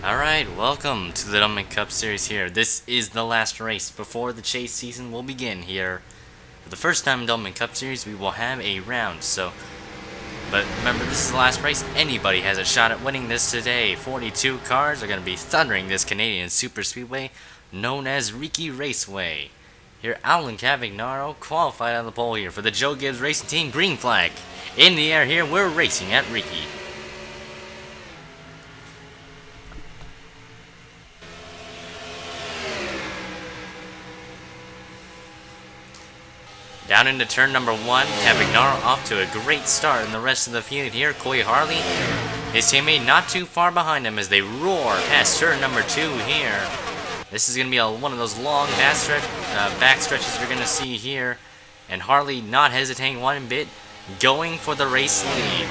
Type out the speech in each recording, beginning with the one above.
Alright, welcome to the Doublemint Cup series here. This is the last race before the chase season will begin here. For the first time in Doublemint Cup series, we will have a round, but remember, this is the last race. Anybody has a shot at winning this today. 42 cars are going to be thundering this Canadian super speedway known as Riki Raceway. Here, Alan Cavagnaro qualified on the pole here for the Joe Gibbs Racing Team green flag. In the air here, we're racing at Riki. Down into turn number 1, Cavagnaro off to a great start in the rest of the field here. Coy Harley, his teammate not too far behind him as they roar past turn number 2 here. This is going to be one of those long back stretches you're going to see here. And Harley not hesitating one bit, going for the race lead.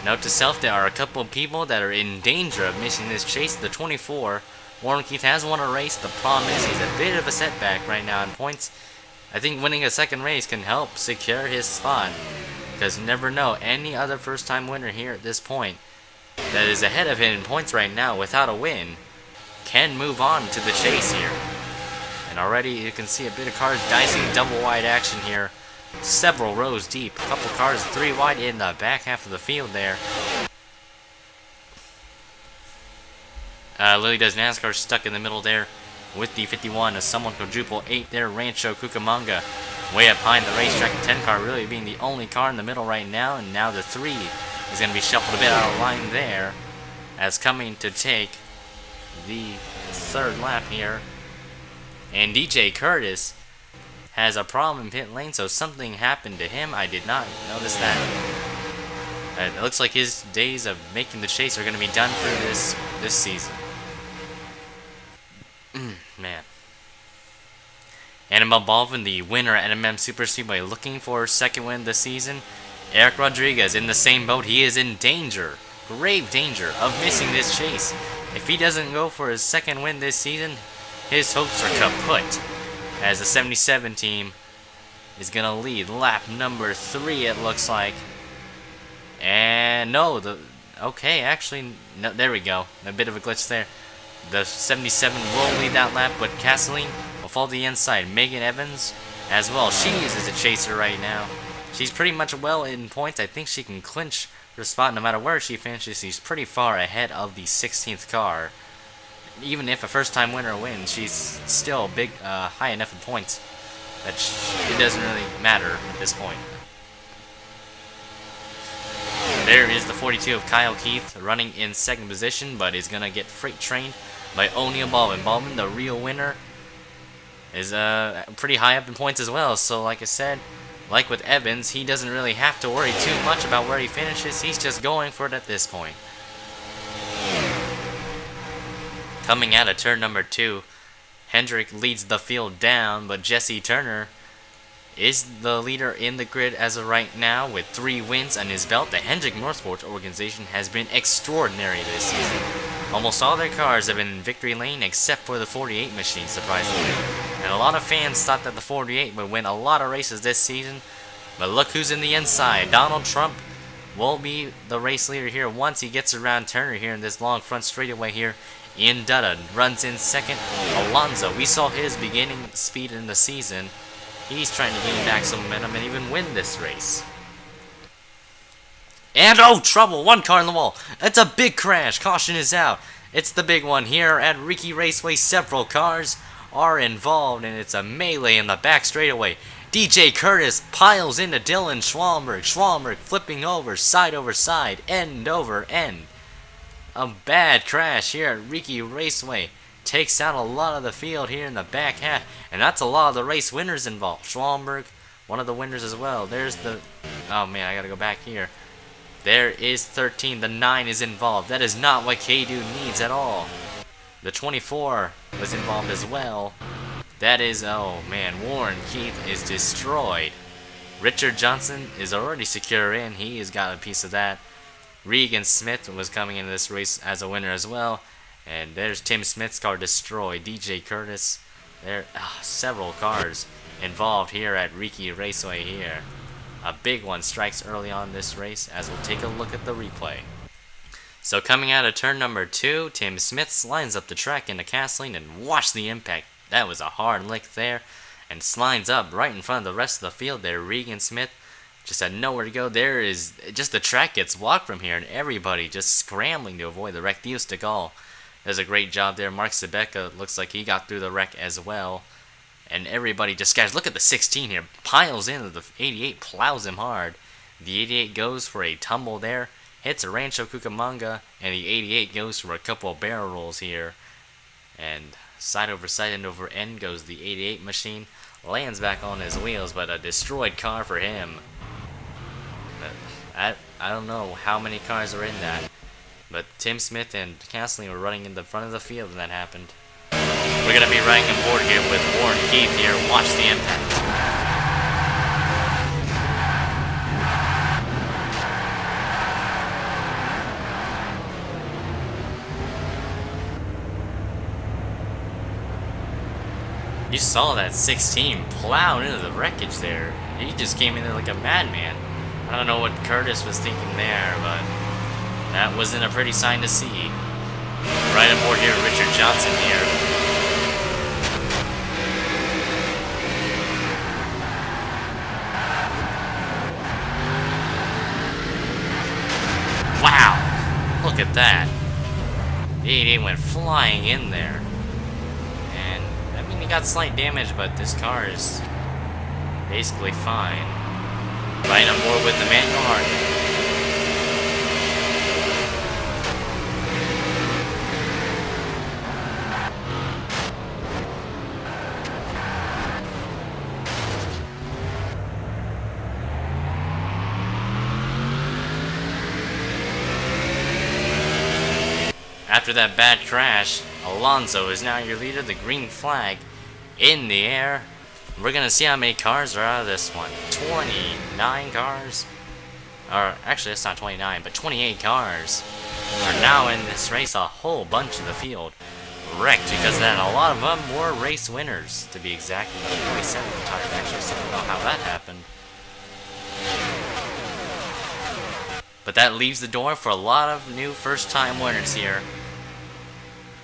Note to self, there are a couple of people that are in danger of missing this chase. The 24, Warren Keith has won a race. The problem is he's a bit of a setback right now in points. I think winning a second race can help secure his spot, because you never know, any other first-time winner here at this point that is ahead of him in points right now without a win can move on to the chase here. And already you can see a bit of cars dicing double wide action here, several rows deep, a couple cars 3 wide in the back half of the field there. Lily does NASCAR stuck in the middle there with the 51, a someone quadruple 8 there, Rancho Cucamonga way up behind the racetrack. The 10 car really being the only car in the middle right now, and now the 3 is going to be shuffled a bit out of line there, as coming to take the third lap here. And DJ Curtis has a problem in pit lane, so something happened to him. I did not notice that. It looks like his days of making the chase are going to be done for this season. Man. And above in the winner at NMM Super Speedway, looking for a second win this season. Eric Rodriguez in the same boat. He is in danger, grave danger, of missing this chase. If he doesn't go for his second win this season, his hopes are kaput, as the 77 team is going to lead lap number 3, it looks like. And no, actually, no, there we go. A bit of a glitch there. The 77 will lead that lap, but Kathleen will fall to the inside. Megan Evans as well. She is a chaser right now. She's pretty much well in points. I think she can clinch her spot no matter where she finishes. She's pretty far ahead of the 16th car. Even if a first-time winner wins, she's still high enough in points that it doesn't really matter at this point. There is the 42 of Kyle Keith running in second position, but is going to get freight trained by O'Neal Baldwin. Baldwin, the real winner, is pretty high up in points as well. So like I said, like with Evans, he doesn't really have to worry too much about where he finishes. He's just going for it at this point. Coming out of turn number 2, Hendrick leads the field down, but Jesse Turner is the leader in the grid as of right now with 3 wins on his belt. The Hendrick Motorsports organization has been extraordinary this season. Almost all their cars have been in victory lane except for the 48 machine, surprisingly. And a lot of fans thought that the 48 would win a lot of races this season, but look who's in the inside. Donald Trump will be the race leader here once he gets around Turner here in this long front straightaway here. Ian Dutta runs in second. Alonso, we saw his beginning speed in the season. He's trying to gain back some momentum and even win this race. And oh, trouble! 1 car in the wall. It's a big crash. Caution is out. It's the big one here at Riki Raceway. Several cars are involved, and it's a melee in the back straightaway. DJ Curtis piles into Dylan Schwalmberg. Schwalmberg flipping over side, end over end. A bad crash here at Riki Raceway. Takes out a lot of the field here in the back half, and that's a lot of the race winners involved. Schwalmberg, one of the winners as well. There's the... oh man, I gotta go back here. There is 13. The 9 is involved. That is not what K-Do needs at all. The 24 was involved as well. That is... oh man, Warren Keith is destroyed. Richard Johnson is already secure in. He has got a piece of that. Regan Smith was coming into this race as a winner as well. And there's Tim Smith's car destroyed. DJ Curtis. There are several cars involved here at Riki Raceway here. A big one strikes early on this race, as we'll take a look at the replay. So coming out of turn number 2, Tim Smith lines up the track into Castling and watch the impact. That was a hard lick there. And slides up right in front of the rest of the field there. Regan Smith just had nowhere to go. There is just the track gets blocked from here, and everybody just scrambling to avoid the wreck. Dios de Gaulle does a great job there. Mark Sebeka looks like he got through the wreck as well. And everybody just, guys, look at the 16 here. Piles into the 88, plows him hard. The 88 goes for a tumble there. Hits a Rancho Cucamonga, and the 88 goes for a couple of barrel rolls here. And side over side, end over end goes the 88 machine. Lands back on his wheels, but a destroyed car for him. I don't know how many cars are in that. But Tim Smith and Castling were running in the front of the field when that happened. We're going to be running aboard here with Warren Keith here. Watch the impact. You saw that 16 plow into the wreckage there. He just came in there like a madman. I don't know what Curtis was thinking there, but that wasn't a pretty sign to see. Right aboard here, Richard Johnson here. Wow! Look at that. The 88 went flying in there. And, I mean, he got slight damage, but this car is basically fine. Right on board with Emmanuel Harden. After that bad crash, Alonso is now your leader, the green flag in the air. We're going to see how many cars are out of this one. 29 cars? Or, actually, it's not 29, but 28 cars are now in this race. A whole bunch of the field wrecked because then a lot of them were race winners, to be exact. 27 type, actually, so I don't know how that happened. But that leaves the door for a lot of new first-time winners here.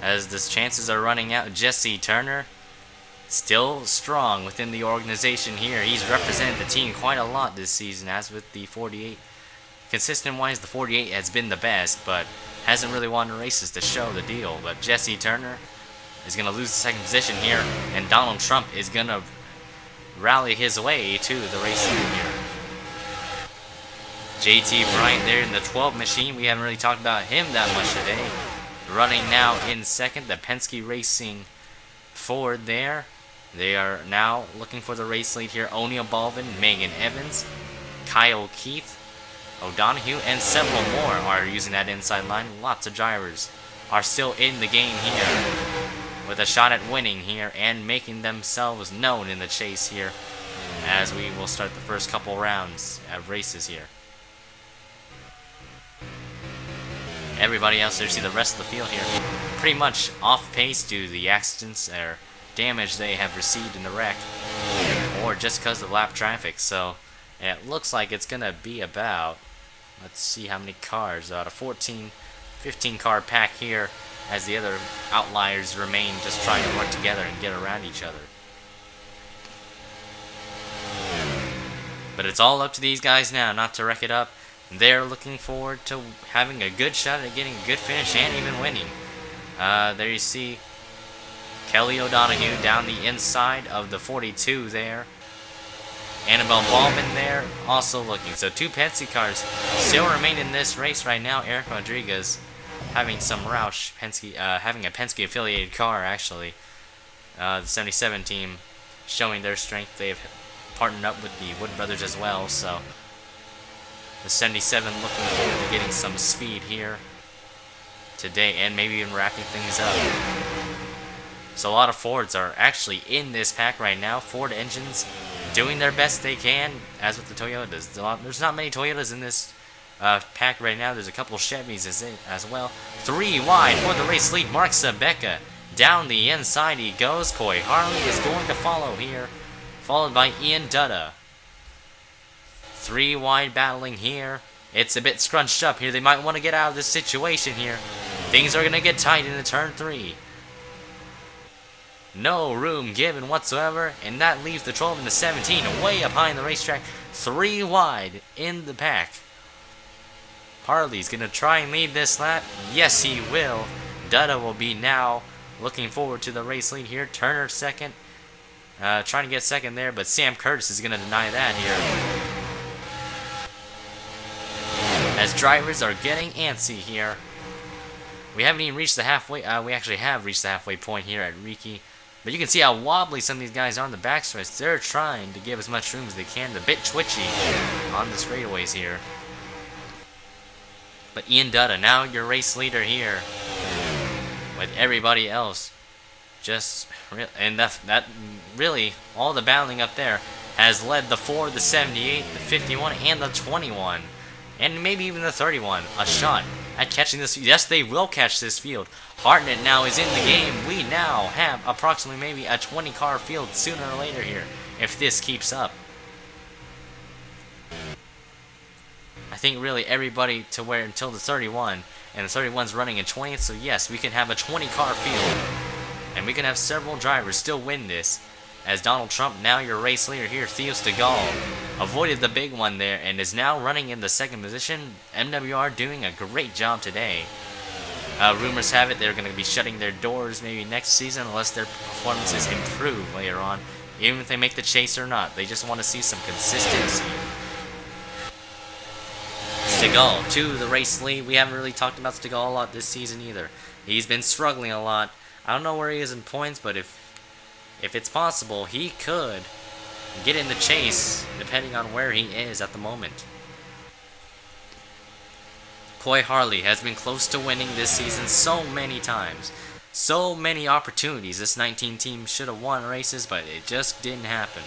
As the chances are running out, Jesse Turner still strong within the organization here. He's represented the team quite a lot this season, as with the 48. Consistent-wise, the 48 has been the best, but hasn't really won races to show the deal. But Jesse Turner is going to lose the second position here, and Donald Trump is going to rally his way to the race here. JT Bryant there in the 12 machine. We haven't really talked about him that much today. Running now in second, the Penske Racing Ford there. They are now looking for the race lead here. O'Neal Baldwin, Megan Evans, Kyle Keith, O'Donoghue, and several more are using that inside line. Lots of drivers are still in the game here with a shot at winning here and making themselves known in the chase here as we will start the first couple rounds of races here. Everybody else there, see the rest of the field here, pretty much off pace due to the accidents or damage they have received in the wreck, or just because of lap traffic. So it looks like it's going to be about, let's see how many cars, about a 15 car pack here, as the other outliers remain just trying to work together and get around each other. But it's all up to these guys now not to wreck it up. They're looking forward to having a good shot at getting a good finish and even winning. There you see Kelly O'Donoghue down the inside of the 42 there. Annabelle Ballman there also looking. So two Penske cars still remain in this race right now. Eric Rodriguez having some Roush, having a Penske affiliated car actually. The 77 team showing their strength. They have partnered up with the Wood Brothers as well, so the 77 looking forward to getting some speed here today and maybe even wrapping things up. So a lot of Fords are actually in this pack right now. Ford engines doing their best they can, as with the Toyotas. There's not many Toyotas in this pack right now. There's a couple Chevys as well. 3 wide for the race lead. Mark Sebeka down the inside he goes. Coy Harley is going to follow here, followed by Ian Dutta. 3 wide battling here It's a bit scrunched up here. They might want to get out of this situation here. Things are going to get tight into turn 3. No room given whatsoever, and that leaves the 12 and the 17 way up high in the racetrack, 3 wide in the pack. Harley's going to try and lead this lap. Yes, he will. Dutta will be now looking forward to the race lead here. Turner second. Trying to get second there, but Sam Curtis is going to deny that here. As drivers are getting antsy here. We haven't even reached the halfway. We actually have reached the halfway point here at Riki. But you can see how wobbly some of these guys are on the backstretch. They're trying to give as much room as they can. They're a bit twitchy on the straightaways here. But Ian Dutta, now your race leader here. With everybody else. And that really, all the battling up there has led the 4, the 78, the 51, and the 21. And maybe even the 31. A shot at catching this. Yes, they will catch this field. Hartnett now is in the game. We now have approximately maybe a 20-car field sooner or later here, if this keeps up. I think really everybody to where until the 31, and the 31's running in 20th, so yes, we can have a 20-car field, and we can have several drivers still win this. As Donald Trump, now your race leader here, Theo Stegall, avoided the big one there and is now running in the second position. MWR doing a great job today. Rumors have it they're going to be shutting their doors maybe next season unless their performances improve later on. Even if they make the chase or not, they just want to see some consistency. Stegall to the race lead. We haven't really talked about Stegall a lot this season either. He's been struggling a lot. I don't know where he is in points, but if it's possible, he could get in the chase depending on where he is at the moment. Coy Harley has been close to winning this season so many times. So many opportunities. This 19 team should have won races, but it just didn't happen.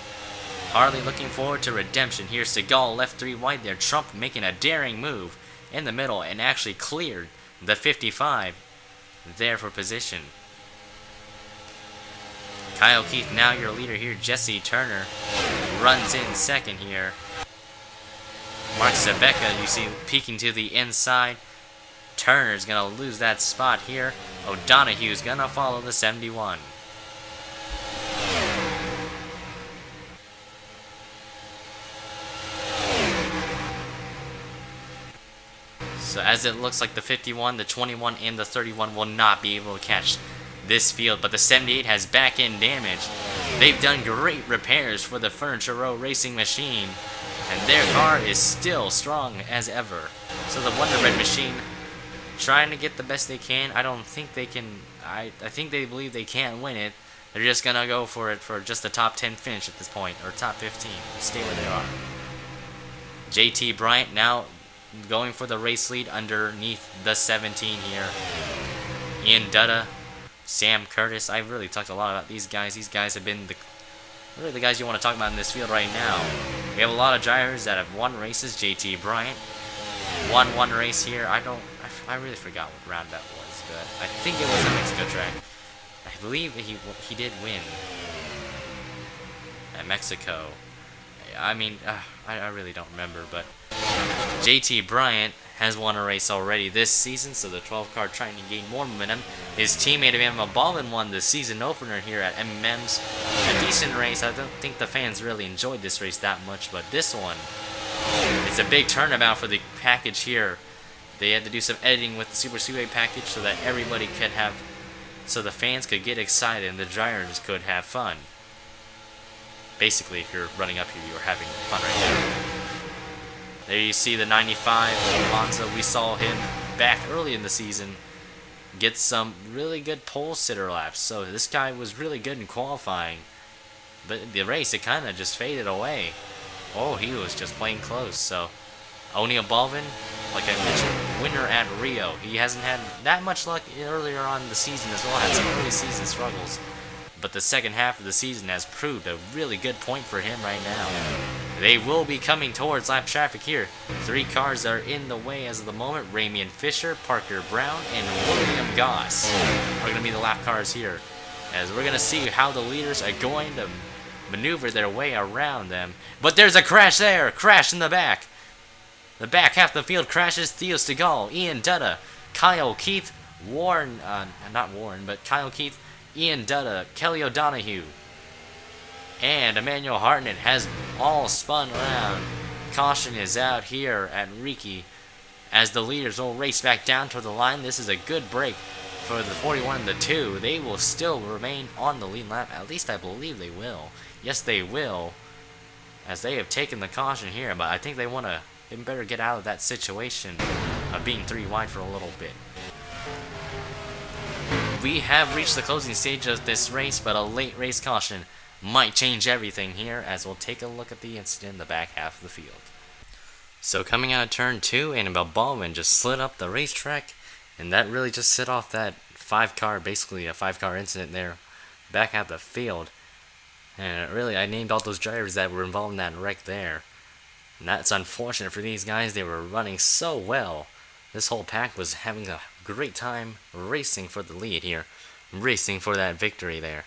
Harley looking forward to redemption. Here's Stegall left 3 wide there. Trump making a daring move in the middle and actually cleared the 55 there for position. Kyle Keith, now your leader here. Jesse Turner runs in second here. Mark Zabeka, you see, peeking to the inside. Turner's going to lose that spot here. O'Donoghue's going to follow the 71. So as it looks like the 51, the 21, and the 31 will not be able to catch this field, but the 78 has back end damage. They've done great repairs for the Furniture Row racing machine, and their car is still strong as ever. So the Wonder Bread machine trying to get the best they can. I don't think they can. I think they believe they can't win it. They're just gonna go for it for just the top 10 finish at this point, or top 15. Stay where they are. JT Bryant now going for the race lead underneath the 17 here. Ian Dutta, Sam Curtis. I've really talked a lot about these guys. These guys have been really the guys you want to talk about in this field right now. We have a lot of drivers that have won races. JT Bryant won one race here. I really forgot what round that was, but I think it was a Mexico track. I believe he did win at Mexico. I mean, I really don't remember, but JT Bryant has won a race already this season, so the 12 car trying to gain more momentum. His teammate Emma Baldwin won the season opener here at MM's. A decent race. I don't think the fans really enjoyed this race that much, but this one, it's a big turnabout for the package here. They had to do some editing with the Super Speedway package so that everybody could have, so the fans could get excited and the drivers could have fun. Basically, if you're running up here, you're having fun right now. There you see the 95 Monza. We saw him back early in the season get some really good pole sitter laps. So this guy was really good in qualifying. But the race, it kind of just faded away. Oh, he was just playing close. So O'Neal Baldwin, like I mentioned, winner at Rio. He hasn't had that much luck earlier on in the season as well. Had some early season struggles. But the second half of the season has proved a really good point for him right now. They will be coming towards lap traffic here. 3 cars are in the way as of the moment. Ramian Fisher, Parker Brown, and William Goss are going to be the lap cars here. As we're going to see how the leaders are going to maneuver their way around them. But there's a crash there! Crash in the back! The back half of the field crashes. Theo Stegall, Ian Dutta, Kyle Keith, Warren, not Warren, but Kyle Keith, Ian Dutta, Kelly O'Donoghue, and Emmanuel Hartnett has all spun around. Caution is out here at Riki as the leaders will race back down toward the line. This is a good break for the 41 and the 2. They will still remain on the lead lap. At least I believe they will. Yes, they will, as they have taken the caution here. But I think they better get out of that situation of being 3 wide for a little bit. We have reached the closing stage of this race, but a late race caution might change everything here, as we'll take a look at the incident in the back half of the field. So coming out of turn 2, Annabelle Baldwin just slid up the racetrack, and that really just set off that basically a 5-car incident there, back half of the field. And really, I named all those drivers that were involved in that wreck there. And that's unfortunate for these guys. They were running so well. This whole pack was having a great time racing for the lead here, racing for that victory there.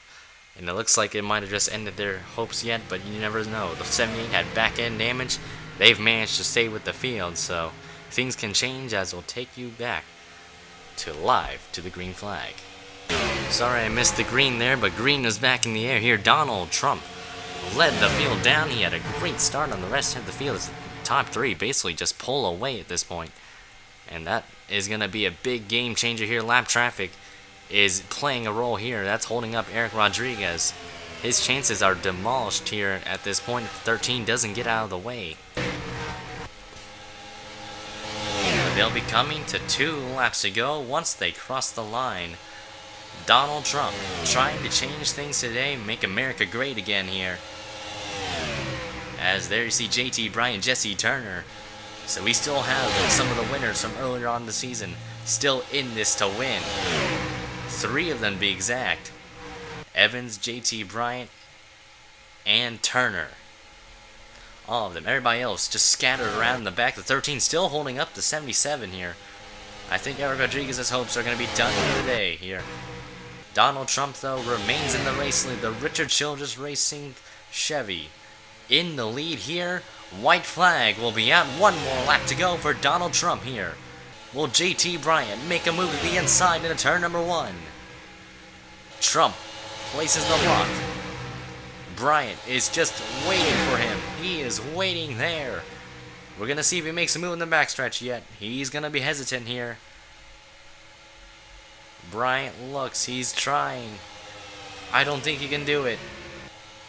And it looks like it might have just ended their hopes yet, but you never know. The 78 had back-end damage. They've managed to stay with the field, so things can change, as we'll take you back to live to the green flag. Sorry I missed the green there, but green was back in the air here. Donald Trump led the field down. He had a great start on the rest of the field. His top 3 basically just pull away at this point. And that is going to be a big game changer here. Lap traffic is playing a role here. That's holding up Eric Rodriguez. His chances are demolished here at this point if the 13 doesn't get out of the way. But they'll be coming to 2 laps to go once they cross the line. Donald Trump trying to change things today, make America great again here. As there you see JT Bryant, Jesse Turner. So we still have some of the winners from earlier on in the season still in this to win. 3 of them to be exact. Evans, JT Bryant, and Turner. All of them. Everybody else just scattered around in the back. The 13 still holding up to 77 here. I think Eric Rodriguez's hopes are going to be done for the day here. Donald Trump, though, remains in the race lead. The Richard Childress Racing Chevy in the lead here. White flag will be out. 1 more lap to go for Donald Trump here. Will JT Bryant make a move to the inside into turn number 1? Trump places the block. Bryant is just waiting for him. He is waiting there. We're going to see if he makes a move in the backstretch yet. He's going to be hesitant here. Bryant looks. He's trying. I don't think he can do it.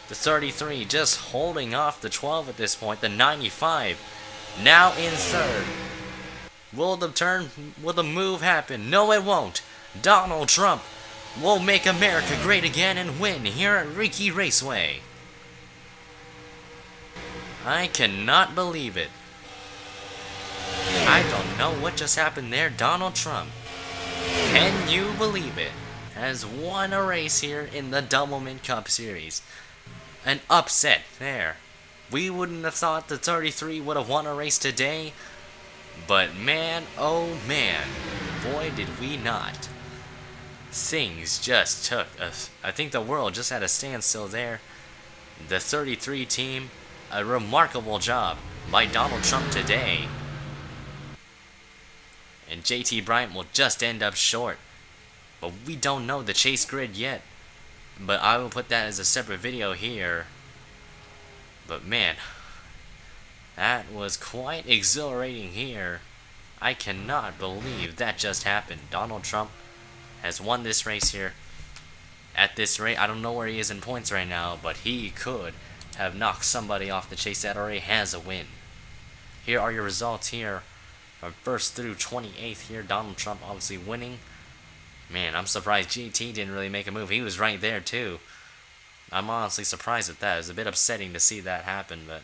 The 33 just holding off the 12 at this point. The 95 now in 3rd. Will the move happen? No, it won't. Donald Trump will make America great again and win here at Riki Raceway. I cannot believe it. I don't know what just happened there. Donald Trump, can you believe it, has won a race here in the Doublemint Cup Series. An upset there. We wouldn't have thought the 33 would have won a race today, but man, oh man, boy did we not. Things just took us. I think the world just had a standstill there. The 33 team, a remarkable job by Donald Trump today. And JT Bryant will just end up short. But we don't know the chase grid yet. But I will put that as a separate video here. But man, that was quite exhilarating here. I cannot believe that just happened. Donald Trump has won this race here. At this rate, I don't know where he is in points right now, but he could have knocked somebody off the chase that already has a win. Here are your results here from 1st through 28th here. Donald Trump obviously winning. Man, I'm surprised GT didn't really make a move. He was right there too. I'm honestly surprised at that. It was a bit upsetting to see that happen, but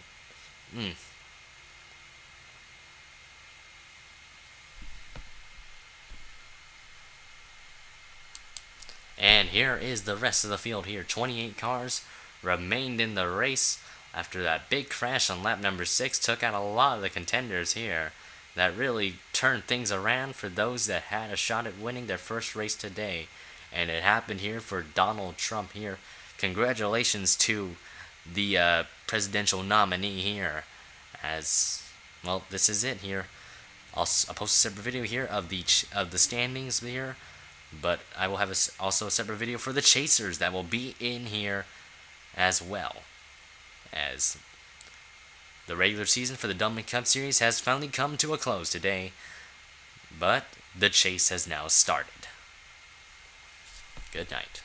And here is the rest of the field here. 28 cars remained in the race after that big crash on lap number 6. Took out a lot of the contenders here. That really turned things around for those that had a shot at winning their first race today. And it happened here for Donald Trump here. Congratulations to the presidential nominee here. As well, this is it here. I'll post a separate video here of the standings here, but I will have also a separate video for the chasers that will be in here as well, as the regular season for the Doublemint Cup Series has finally come to a close today, but the chase has now started. Good night.